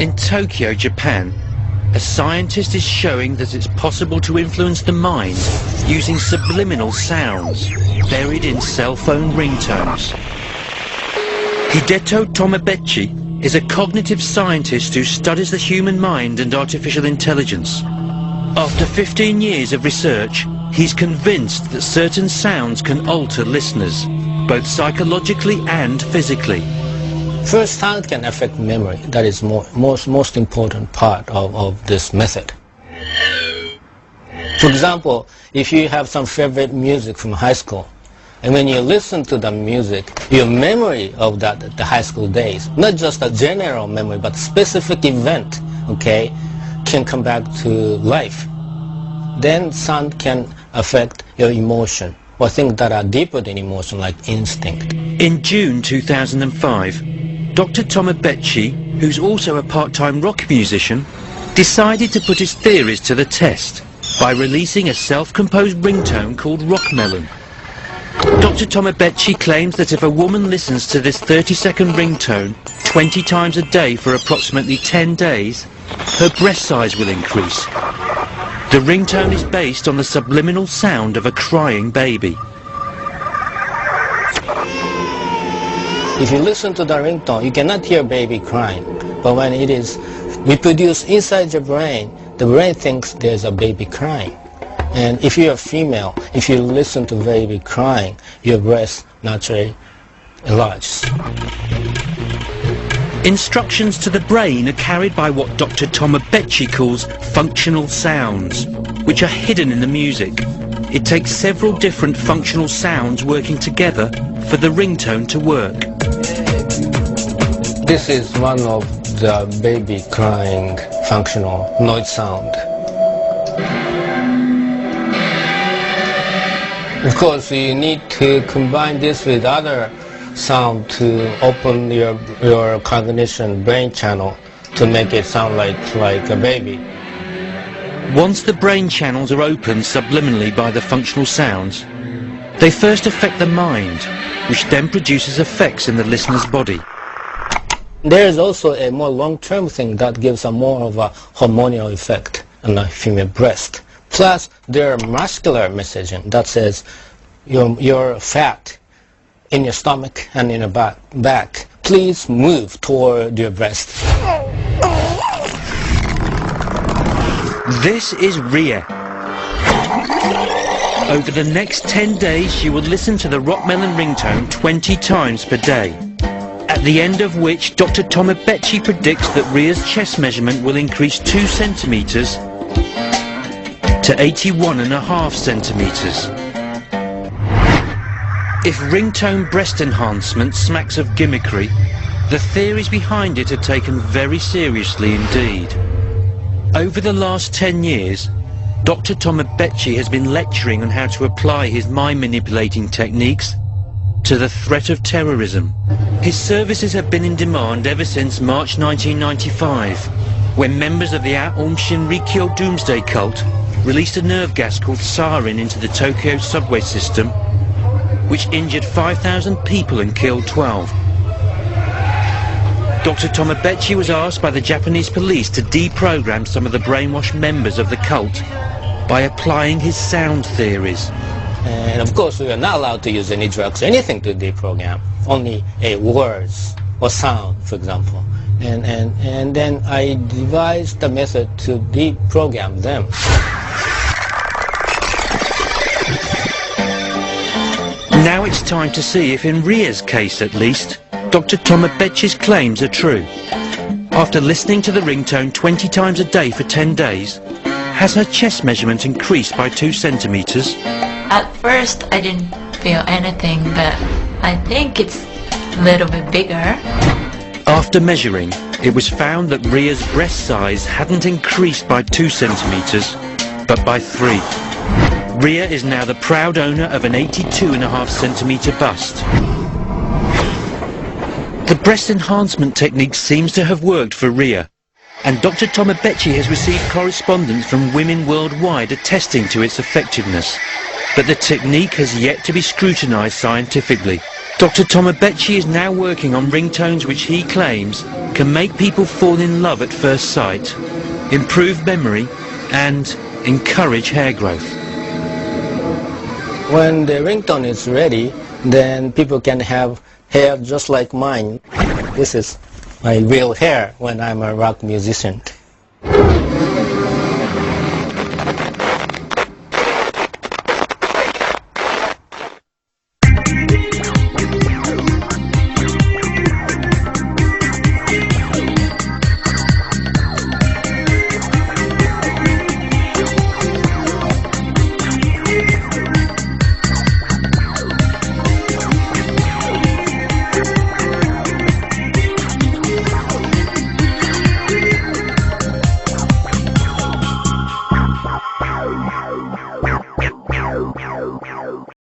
In Tokyo, Japan, a scientist is showing that it's possible to influence the mind using subliminal sounds buried in cell phone ringtones. Hideto Tomobechi is a cognitive scientist who studies the human mind and artificial intelligence. After 15 years of research, he's convinced that certain sounds can alter listeners, both psychologically and physically. First, sound can affect memory. That is most important part of this method. For example, if you have some favorite music from high school, and when you listen to the music, your memory of the high school days, not just a general memory, but specific event, okay, can come back to life. Then sound can affect your emotion, or things that are deeper than emotion, like instinct. In June 2005, Dr. Tomobechi, who's also a part-time rock musician, decided to put his theories to the test by releasing a self-composed ringtone called Rockmelon. Dr. Tomobechi claims that if a woman listens to this 30-second ringtone 20 times a day for approximately 10 days, her breast size will increase. The ringtone is based on the subliminal sound of a crying baby. If you listen to the ringtone, you cannot hear baby crying. But when it is reproduced inside your brain, the brain thinks there's a baby crying. And if you're a female, if you listen to baby crying, your breast naturally enlarges. Instructions to the brain are carried by what Dr. Tomobechi calls functional sounds, which are hidden in the music. It takes several different functional sounds working together for the ringtone to work. This is one of the baby crying functional noise sound. Of course, you need to combine this with other sound to open your cognition brain channel to make it sound like a baby. Once the brain channels are opened subliminally by the functional sounds, they first affect the mind, which then produces effects in the listener's body. There is also a more long-term thing that gives a more of a hormonal effect on the female breast. Plus, there are muscular messaging that says you're fat in your stomach and in your back. Please move toward your breast. This is Ria. Over the next 10 days, she will listen to the Rockmelon ringtone 20 times per day. At the end of which, Dr. Tomobechi predicts that Ria's chest measurement will increase 2 centimeters to 81.5 centimeters. If ringtone breast enhancement smacks of gimmickry, the theories behind it are taken very seriously indeed. Over the last 10 years, Dr. Tomobechi has been lecturing on how to apply his mind-manipulating techniques to the threat of terrorism. His services have been in demand ever since March 1995, when members of the Aum Shinrikyo doomsday cult released a nerve gas called sarin into the Tokyo subway system, which injured 5,000 people and killed 12. Dr. Tomobechi was asked by the Japanese police to deprogram some of the brainwashed members of the cult by applying his sound theories. And of course, we are not allowed to use any drugs, anything to deprogram, only words or sound, for example. And then I devised the method to deprogram them. Now it's time to see if, in Ria's case at least, Dr. Tomobechi's claims are true. After listening to the ringtone 20 times a day for 10 days, has her chest measurement increased by 2 centimeters? At first I didn't feel anything, but I think it's a little bit bigger. After measuring, it was found that Ria's breast size hadn't increased by 2 centimeters, but by 3. Ria is now the proud owner of an 82.5 centimeter bust. The breast enhancement technique seems to have worked for Ria, and Dr. Tomobechi has received correspondence from women worldwide attesting to its effectiveness. But the technique has yet to be scrutinized scientifically. Dr. Tomobechi is now working on ringtones which he claims can make people fall in love at first sight, improve memory and encourage hair growth. When the ringtone is ready, then people can have hair just like mine. This is my real hair when I'm a rock musician.